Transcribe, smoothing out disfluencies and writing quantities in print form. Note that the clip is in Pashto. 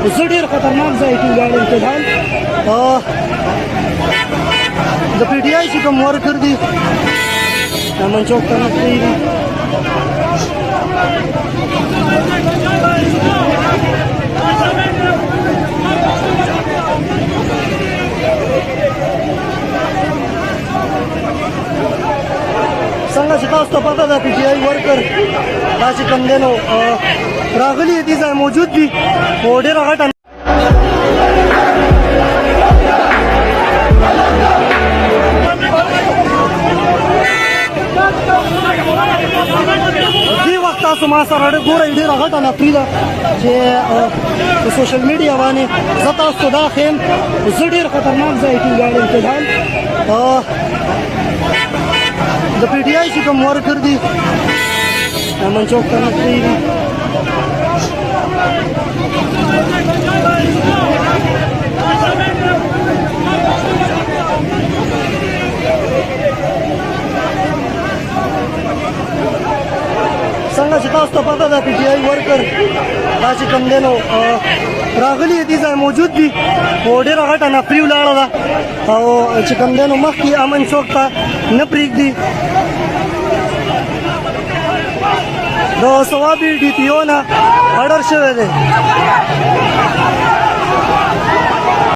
زه ډېر خطرناک ځای کې ولاړ امتحان د پی ټي آی چې کوم ورکر دي امن چوک ته نږدې دي. څنګه چې تاسو ته پته ده پی ټي آی ورکر دا چې کوم دی نو راغلي دي ځای موجود دي خو ډېره غټه دې وخت تاسو ما سره ګورئ ډېره غټه نفري ده چې په سوشل میډیا باندې زه تاسو ته دا ښیم زه ډېر خطرناک ځای کې ولاړ امتحان د پی ټي آی چې کوم ورکر دي امن چوک ته نږدې دي. څنګه چې تاسو ته پته ده پی ټي آی ورکر دا چې کوم دی نو راغلي دي ځای موجود دي خو ډېره غټه نفري ولاړه ده او چې کوم دی نو مخکې امن چوک ته نه پرېږدي. د صوابي ډي پي او نه اډر شوی دی.